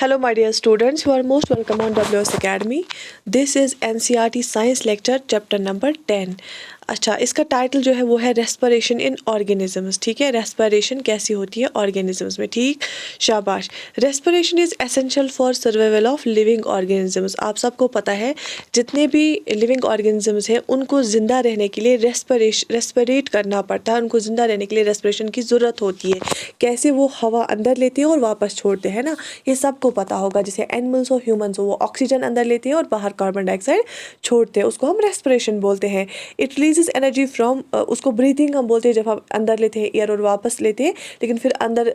Hello, my dear students. You are most welcome on WS Academy. This is NCERT Science Lecture, Chapter number 10. अच्छा, इसका title जो है वो है respiration in organisms. ठीक है, रेस्पिरेशन कैसी होती है ऑर्गेनिजम्स में. ठीक, शाबाश. Respiration is essential for survival of living organisms. आप सबको पता है जितने भी लिविंग ऑर्गेनिजम्स हैं उनको ज़िंदा रहने के लिए रेस्पिरेट करना पड़ता है. उनको ज़िंदा रहने के लिए रेस्पिरेशन की ज़रूरत होती है. कैसे? वो हवा अंदर लेते हैं और वापस छोड़ते हैं ना, ये सबको पता होगा. जैसे एनिमल्स हो, ह्यूमंस हो, वो ऑक्सीजन अंदर लेते हैं और बाहर कार्बन डाइऑक्साइड छोड़ते हैं. उसको हम रेस्पिरेशन बोलते हैं. इट रिलीजेस एनर्जी फ्रॉम, उसको ब्रीथिंग हम बोलते हैं जब हम अंदर लेते हैं एयर और वापस लेते हैं. लेकिन फिर अंदर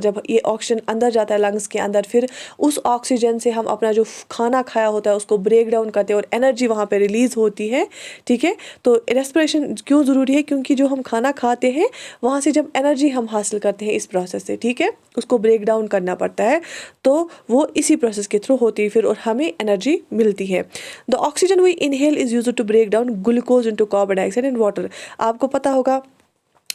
जब ये ऑक्सीजन अंदर जाता है लंग्स के अंदर, फिर उस ऑक्सीजन से हम अपना जो खाना खाया होता है उसको ब्रेक डाउन करते हैं और एनर्जी वहाँ पे रिलीज़ होती है. ठीक है, तो रेस्पिरेशन क्यों ज़रूरी है? क्योंकि जो हम खाना खाते हैं वहाँ से जब एनर्जी हम हासिल करते हैं इस प्रोसेस से, ठीक है, उसको ब्रेक डाउन करना पड़ता है, तो वो इसी प्रोसेस के थ्रू होती है फिर और हमें एनर्जी मिलती है. The oxygen we inhale is used to break down glucose into carbon dioxide and water. आपको पता होगा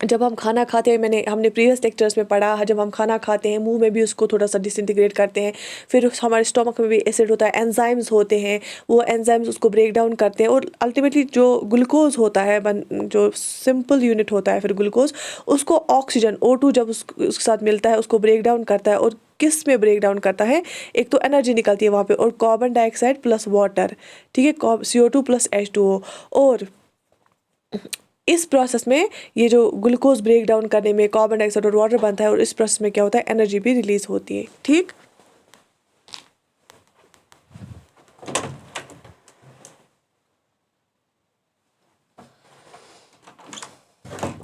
जब हम खाना खाते हैं, हमने प्रीवियस लेक्चर्स में पढ़ा, जब हम खाना खाते हैं मुंह में भी उसको थोड़ा सा डिसइंटीग्रेट करते हैं, फिर हमारे स्टोमक में भी एसिड होता है, एंजाइम्स होते हैं, वो एंजाइम्स उसको ब्रेक डाउन करते हैं और अल्टीमेटली जो ग्लूकोज होता है, जो सिंपल यूनिट होता है फिर ग्लूकोज, उसको ऑक्सीजन O2 जब उसके साथ मिलता है उसको ब्रेक डाउन करता है. और किस में ब्रेक डाउन करता है? एक तो एनर्जी निकलती है वहाँ पे और कार्बन डाइऑक्साइड प्लस वाटर, ठीक है, CO2 प्लस H2O. और इस प्रोसेस में ये जो ग्लूकोज ब्रेक डाउन करने में कार्बन डाइऑक्साइड और वाटर बनता है और इस प्रोसेस में क्या होता है, एनर्जी भी रिलीज होती है. ठीक,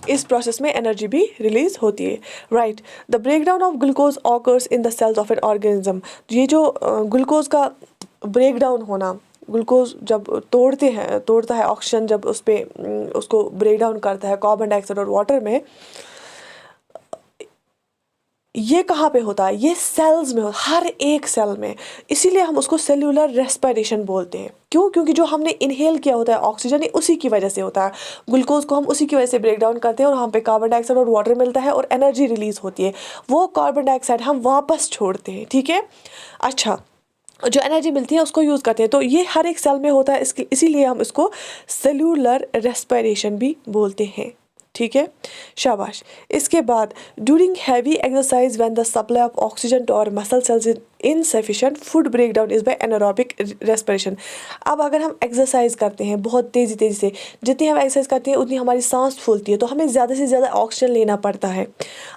इस प्रोसेस में एनर्जी भी रिलीज होती है. Right, the break down of glucose occurs in the cells of an organism. ये जो ग्लूकोज का ब्रेक डाउन होना, ग्लूकोज जब तोड़ता है ऑक्सीजन, जब उसको ब्रेक डाउन करता है कार्बन डाइऑक्साइड और वाटर में, ये कहाँ पे होता है? ये सेल्स में, हर एक सेल में. इसीलिए हम उसको सेल्यूलर रेस्पिरेशन बोलते हैं. क्यों? क्योंकि जो हमने इनहेल किया होता है ऑक्सीजन, उसी की वजह से होता है. ग्लूकोज को हम उसी की वजह से ब्रेक डाउन करते हैं और वहाँ पे कार्बन डाइऑक्साइड और वाटर मिलता है और एनर्जी रिलीज होती है. वो कार्बन डाइऑक्साइड हम वापस छोड़ते हैं. ठीक है, अच्छा, जो एनर्जी मिलती है उसको यूज़ करते हैं. तो ये हर एक सेल में होता है, इसीलिए हम इसको सेल्यूलर रेस्पिरेशन भी बोलते हैं. ठीक है, शाबाश. इसके बाद during heavy exercise when the supply of oxygen to our muscle cells is insufficient, food break down is by anaerobic respiration. अब अगर हम एक्सरसाइज करते हैं बहुत तेज़ी से, जितनी हम एक्सरसाइज करते हैं उतनी हमारी सांस फूलती है, तो हमें ज़्यादा से ज़्यादा ऑक्सीजन लेना पड़ता है.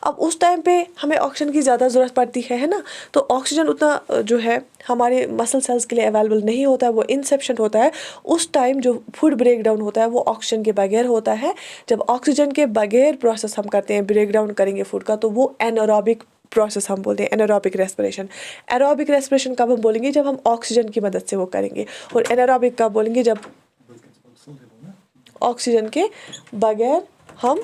अब उस टाइम पे हमें ऑक्सीजन की ज़्यादा ज़रूरत पड़ती है ना, तो ऑक्सीजन उतना जो है हमारे मसल सेल्स के लिए अवेलेबल नहीं होता है, वो इनसफिशिएंट होता है. उस टाइम जो फूड ब्रेक डाउन होता है वो ऑक्सीजन के बगैर होता है. जब ऑक्सीजन के बगैर प्रोसेस हम करते हैं, ब्रेक डाउन करेंगे फूड का, तो वो एनारोबिक प्रोसेस हम बोलते हैं, एनारोबिक रेस्पिरेशन. एरोबिक रेस्पिरेशन कब हम बोलेंगे? जब हम ऑक्सीजन की मदद से वो करेंगे. और एनारोबिक कब बोलेंगे? जब ऑक्सीजन के बगैर हम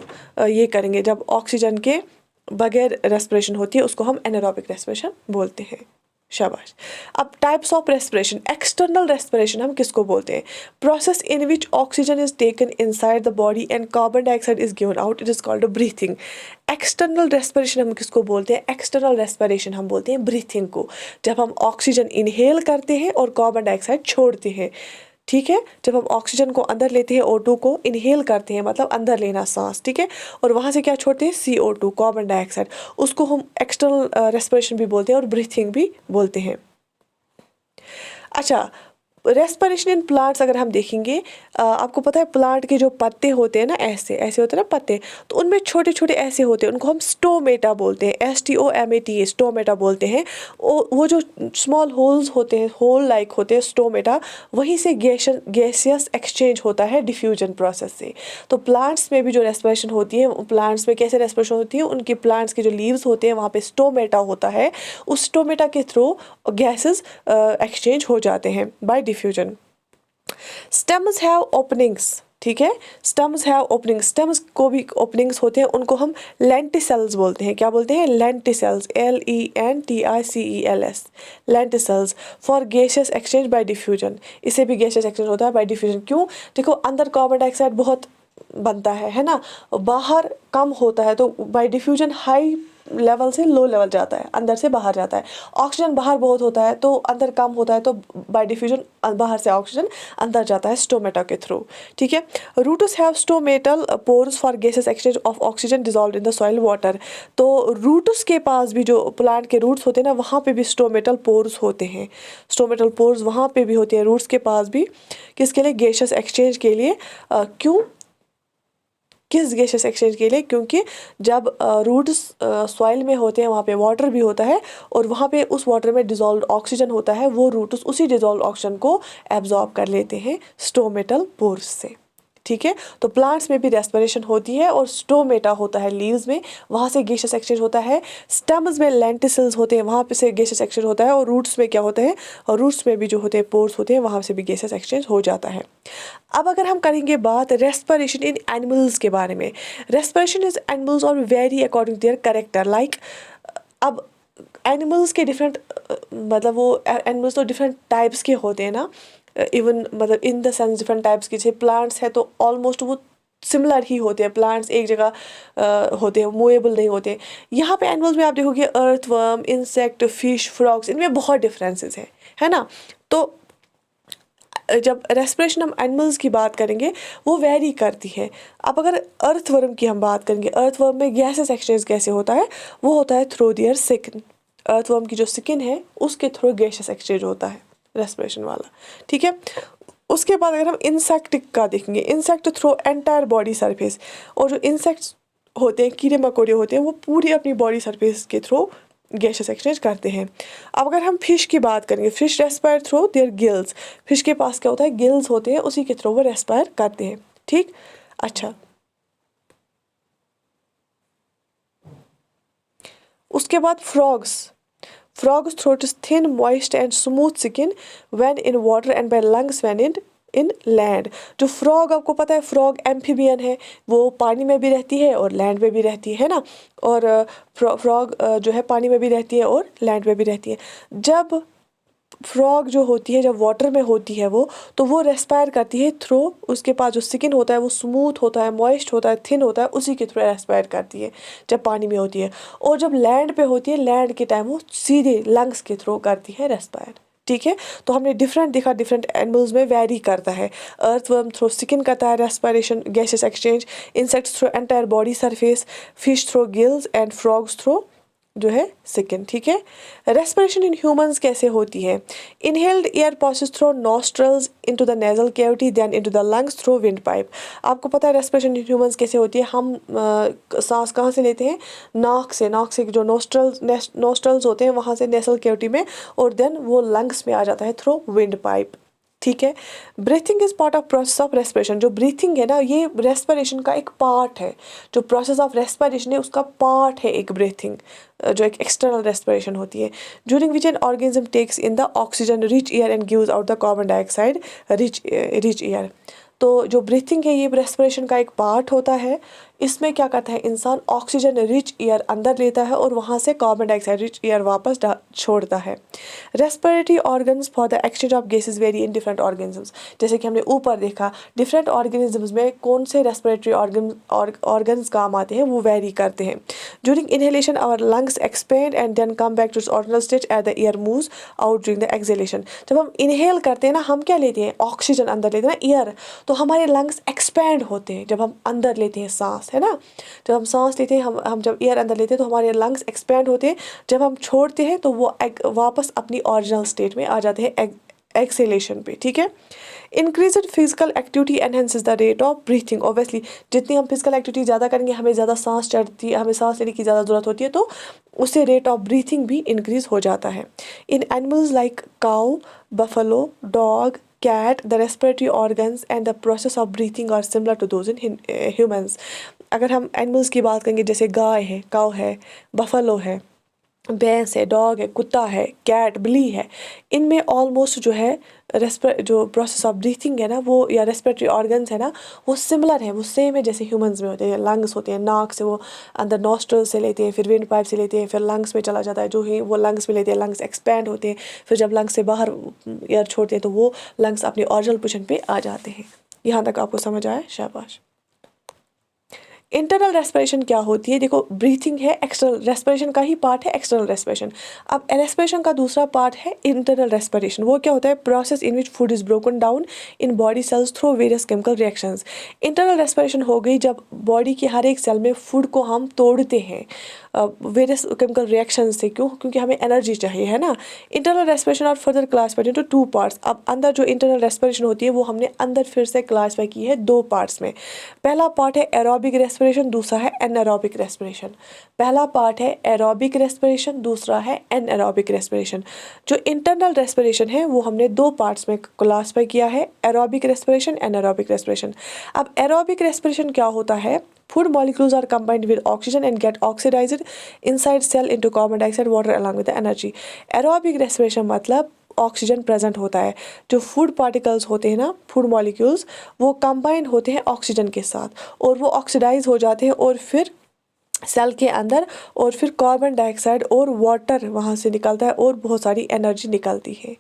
ये करेंगे, जब ऑक्सीजन के बगैर रेस्पिरेशन होती है उसको हम एनारोबिक रेस्पिरेशन बोलते हैं. शाबाश. अब types of respiration. External respiration हम किसको बोलते हैं? Process in which oxygen is taken inside the body and carbon dioxide is given out, it is called breathing. External respiration हम किसको बोलते हैं? एक्सटर्नल रेस्पिरेशन हम बोलते हैं ब्रीथिंग को, जब हम ऑक्सीजन इनहेल करते हैं और कार्बन डाइऑक्साइड छोड़ते हैं. ठीक है, जब हम ऑक्सीजन को अंदर लेते हैं, O2 को इनहेल करते हैं, मतलब अंदर लेना सांस, ठीक है, और वहाँ से क्या छोड़ते हैं? CO2, carbon dioxide. उसको हम एक्सटर्नल रेस्पिरेशन भी बोलते हैं और ब्रीथिंग भी बोलते हैं. अच्छा, रेस्पिरेशन इन प्लांट्स अगर हम देखेंगे, आपको पता है प्लांट के जो पत्ते होते हैं ना, ऐसे ऐसे होते हैं ना पत्ते, तो उनमें छोटे छोटे ऐसे होते हैं, उनको हम स्टोमेटा बोलते हैं. STOMATA, स्टोमेटा बोलते हैं. वो जो स्मॉल होल्स होते हैं, होल लाइक होते हैं, स्टोमेटा, वहीं से गैसियस एक्सचेंज होता है डिफ्यूजन प्रोसेस से. तो प्लांट्स में भी जो रेस्पिरेशन होती है, प्लांट्स में कैसे रेस्पिरेशन होती है? उनके प्लांट्स के जो लीव्स होते हैं वहाँ पे स्टोमेटा होता है, उस स्टोमेटा के थ्रू गैसेस एक्सचेंज हो जाते हैं bye diffusion. Stems have openings. ठीक है, स्टेम्स हैव ओपनिंग्स. स्टेम्स को भी ओपनिंग्स होते हैं, उनको हम लेंटिसेल्स बोलते हैं. क्या बोलते हैं? Lenticels, LENTICELS, lenticels, for gaseous exchange bye diffusion. इससे भी गैसियस एक्सचेंज होता है बाय डिफ्यूजन. क्यों? देखो, अंदर कार्बन डाइऑक्साइड बहुत बनता है ना, बाहर कम होता है, तो बाय डिफ्यूजन हाई लेवल से लो लेवल जाता है, अंदर से बाहर जाता है। ऑक्सीजन बाहर बहुत होता है तो अंदर कम होता है, तो बाय डिफ्यूजन बाहर से ऑक्सीजन अंदर जाता है स्टोमेटा के थ्रू, ठीक है। Roots have stomatal pores for gases exchange of oxygen dissolve in the soil water. तो रूट्स के पास भी, जो प्लांट के रूट्स होते हैं ना, वहाँ पे भी स्टोमेटल पोर्स होते हैं। स्टोमेटल पोर्स वहाँ पे भी होते हैं रूट्स के पास भी, किसके लिए? गैसेस एक्सचेंज के लिए। क्यों? किस गैसेस एक्सचेंज के लिए? क्योंकि जब रूट्स सॉइल में होते हैं वहाँ पे वाटर भी होता है, और वहाँ पे उस वाटर में डिजॉल्व ऑक्सीजन होता है, वो रूट्स उसी डिजॉल्व ऑक्सीजन को एब्जॉर्ब कर लेते हैं स्टोमेटल पोर्स से, ठीक है। तो प्लांट्स में भी रेस्पिरेशन होती है, और स्टोमेटा होता है लीव्स में, वहाँ से गैसेस एक्सचेंज होता है। स्टेम्स में लेंटिसल्स होते हैं, वहाँ पे से गैसेस एक्सचेंज होता है। और रूट्स में क्या होता है? और रूट्स में भी जो होते हैं पोर्स होते हैं, वहाँ से भी गैसेस एक्सचेंज हो जाता है। अब अगर हम करेंगे बात रेस्पिरेशन इन एनिमल्स के बारे में, रेस्पिरेशन इज एनिमल्स और vary according to their character. Like अब एनिमल्स के डिफरेंट मतलब वो एनिमल्स तो डिफरेंट टाइप्स के होते हैं ना, इवन मतलब in the sense different types के। जैसे प्लांट्स है तो ऑलमोस्ट वो सिमिलर ही होते हैं, प्लांट्स एक जगह होते हैं, मूवेबल नहीं होते। यहाँ पे एनिमल्स में आप देखोगे अर्थवर्म, इंसेक्ट, फिश, फ्रॉग्स, इनमें बहुत डिफरेंसेस हैं, है ना। तो जब रेस्पिरेशन हम एनिमल्स की बात करेंगे वो वेरी करती है। अब अगर अर्थवर्म की हम बात करेंगे, अर्थवर्म में गैसेस एक्सचेंज कैसे होता है? वो होता है थ्रू देयर स्किन। अर्थवर्म की जो स्किन है उसके थ्रू गैसेस एक्सचेंज होता है रेस्पिरेशन वाला, ठीक है। उसके बाद अगर हम इंसेक्ट का देखेंगे, insect through entire body surface. और जो इंसेक्ट्स होते हैं, कीड़े मकोड़े होते हैं, वो पूरी अपनी बॉडी सरफेस के थ्रू गैसेस एक्सचेंज करते हैं। अब अगर हम फिश की बात करेंगे, fish respire through their gills. Fish के पास क्या होता है? गिल्स होते हैं, उसी के थ्रू वो रेस्पायर करते हैं, ठीक। अच्छा, उसके बाद frogs throat is thin, moist and smooth skin when in water and by lungs when in land. जो फ्रॉग, आपको पता है फ्रॉग एम्फीबियन है, वो पानी में भी रहती है और लैंड में भी रहती है ना। और फ्रॉग जो है पानी में भी रहती है और लैंड में भी रहती है। जब फ्रॉग जो होती है, जब वाटर में होती है वो, तो वो रेस्पायर करती है थ्रू, उसके पास जो स्किन होता है वो स्मूथ होता है, मॉइस्ट होता है, थिन होता है, उसी के थ्रू रेस्पायर करती है जब पानी में होती है। और जब लैंड पे होती है, लैंड के टाइम वो सीधे लंग्स के थ्रू करती है रेस्पायर, ठीक है। तो हमने डिफरेंट देखा, डिफरेंट एनिमल्स में वेरी करता है। अर्थवर्म थ्रू स्किन करता है respiration, gases exchange. Insects through entire body surface. Fish through gills and frogs through जो है स्किन, ठीक है। रेस्पिरेशन इन ह्यूमंस कैसे होती है? Inhaled air passes through nostrils into the nasal cavity then into the lungs through windpipe. आपको पता है रेस्पिरेशन इन ह्यूमंस कैसे होती है? हम सांस कहाँ से लेते हैं? नाक से जो नॉस्ट्रल्स होते हैं वहाँ से नेजल कैविटी में, और देन वो लंग्स में आ जाता है थ्रू विंड पाइप, ठीक है। Breathing is part of process of respiration. जो ब्रीथिंग है ना, ये रेस्पिरेशन का एक पार्ट है। जो प्रोसेस ऑफ रेस्पिरेशन है उसका पार्ट है एक ब्रीथिंग, जो एक एक्सटर्नल रेस्पिरेशन होती है। During which an organism takes in the oxygen rich air and gives out the carbon dioxide rich air. तो जो ब्रीथिंग है ये रेस्पिरेशन का एक पार्ट होता है। इसमें क्या करता है इंसान? ऑक्सीजन रिच एयर अंदर लेता है और वहाँ से कार्बन डाइऑक्साइड रिच एयर वापस छोड़ता है। Respiratory organs for the exchange of gases very in different organisms. जैसे कि हमने ऊपर देखा, डिफरेंट ऑर्गेनिजम्स में कौन से रेस्पिरेटरी ऑर्गन्स काम आते हैं वो वेरी करते हैं। During inhalation our lungs expand and then come back to its original state at the air moves out during the exhalation. जब हम इनहेल करते हैं ना, हम क्या लेते हैं? ऑक्सीजन अंदर लेते हैं ना, एयर। तो हमारे लंग्स एक्सपैंड होते हैं जब हम अंदर लेते हैं सांस, है ना। जब हम सांस लेते हैं, हम जब एयर अंदर लेते हैं तो हमारे लंग्स एक्सपैंड होते हैं। जब हम छोड़ते हैं तो वो वापस अपनी ओरिजिनल स्टेट में आ जाते हैं एक्सेलेशन पे, ठीक है। Increase physical activity enhances the rate of breathing. Obviously जितनी हम फिजिकल एक्टिविटी ज़्यादा करेंगे, हमें ज़्यादा सांस चढ़ती है, हमें सांस लेने की ज़्यादा ज़रूरत होती है, तो उससे रेट ऑफ ब्रीथिंग भी इंक्रीज हो जाता है। In animals like cow, buffalo, dog, cat, the respiratory organs and the process of breathing are similar to those in humans. अगर हम एनिमल्स की बात करेंगे, जैसे गाय है, काउ है, बफलो है, भैंस है, डॉग है, कुत्ता है, कैट, बिल्ली है, इनमें ऑलमोस्ट जो है जो प्रोसेस ऑफ ब्रीथिंग है ना, वो या रेस्पिरेटरी ऑर्गन्स है ना, वो सिमिलर है, वो सेम है जैसे ह्यूमंस में होते हैं। लंग्स होते हैं, नाक से वो अंदर नॉस्ट्रल से लेते हैं, फिर विंड पाइप से लेते हैं, फिर लंग्स में चला जाता है, जो ही वो लंग्स में लेते हैं, लंग्स एक्सपैंड होते हैं, फिर जब लंग्स से बाहर एयर छोड़ते हैं तो वो लंग्स अपनी ओरिजिनल पोजीशन पे आ जाते हैं। यहाँ तक आपको समझ आया? शाबाश। इंटरनल रेस्पिरेशन क्या होती है? देखो, ब्रीथिंग है, एक्सटर्नल रेस्पिरेशन का ही पार्ट है एक्सटर्नल रेस्पिरेशन। अब रेस्पिरेशन का दूसरा पार्ट है इंटरनल रेस्पिरेशन। वो क्या होता है? Process in which food is broken down in body cells through various chemical reactions. Internal respiration हो गई जब बॉडी के हर एक सेल में फूड को हम तोड़ते हैं वेरियस केमिकल रिएक्शन से। क्यों? क्योंकि हमें एनर्जी चाहिए, है ना। इंटरनल रेस्पिरेशन और फर्दर क्लासिफाइड इनटू 2 पार्ट्स। अब अंदर जो इंटरनल रेस्पिरेशन होती है वो हमने अंदर फिर से क्लासिफाई की है 2 पार्ट्स में। पहला पार्ट है एरोबिक रेस्पिरेशन, दूसरा है एनारोबिक रेस्पिरेशन। पहला पार्ट है एरोबिक रेस्पिरेशन, दूसरा है एनारोबिक रेस्पिरेशन। जो इंटरनल रेस्पिरेशन है वो हमने 2 पार्ट्स में क्लासिफाई किया है, एरोबिक रेस्पिरेशन, एनारोबिक रेस्पिरेशन। अब एरोबिक रेस्पिरेशन क्या होता है? Food molecules are combined with oxygen and get oxidized inside cell into carbon dioxide, water along with the energy. Aerobic respiration मतलब ऑक्सीजन प्रेजेंट होता है। जो फूड पार्टिकल्स होते हैं ना, फूड मॉलिक्यूल्स, वो कंबाइन होते हैं ऑक्सीजन के साथ और वो ऑक्सीडाइज हो जाते हैं और फिर सेल के अंदर, और फिर कार्बन डाइऑक्साइड और वाटर वहाँ से निकलता है और बहुत सारी एनर्जी निकलती है।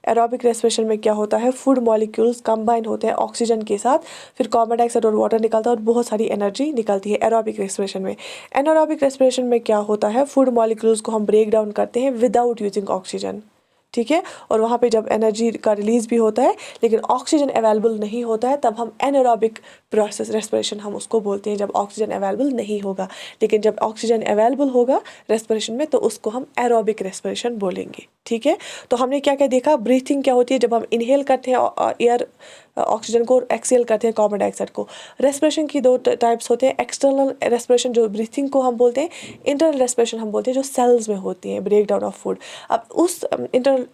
एरोबिक रेस्पिरेशन में क्या होता है? फूड मॉलिक्यूल्स कंबाइन होते हैं ऑक्सीजन के साथ, फिर कार्बन डाइऑक्साइड और वाटर निकलता है और बहुत सारी एनर्जी निकलती है एरोबिक रेस्पिरेशन में। एनारोबिक रेस्पिरेशन में क्या होता है? फूड मॉलिक्यूल्स को हम ब्रेक डाउन करते हैं विदाउट यूजिंग ऑक्सीजन, ठीक है। और वहाँ पे जब एनर्जी का रिलीज भी होता है लेकिन ऑक्सीजन अवेलेबल नहीं होता है, तब हम एनारोबिक प्रोसेस रेस्पिरेशन हम उसको बोलते हैं, जब ऑक्सीजन अवेलेबल नहीं होगा। लेकिन जब ऑक्सीजन अवेलेबल होगा रेस्पिरेशन में तो उसको हम एरोबिक रेस्पिरेशन बोलेंगे, ठीक है। तो हमने क्या क्या देखा? ब्रीथिंग क्या होती है? जब हम इनहेल करते हैं एयर ऑक्सीजन को, और एक्सहेल करते हैं कार्बन डाइऑक्साइड को। रेस्पिरेशन की 2 टाइप्स होते हैं, एक्सटर्नल रेस्पिरेशन जो ब्रीथिंग को हम बोलते हैं, इंटरनल रेस्पिरेशन हम बोलते हैं जो सेल्स में होती है, ब्रेक डाउन ऑफ फूड। अब उस इंटरनल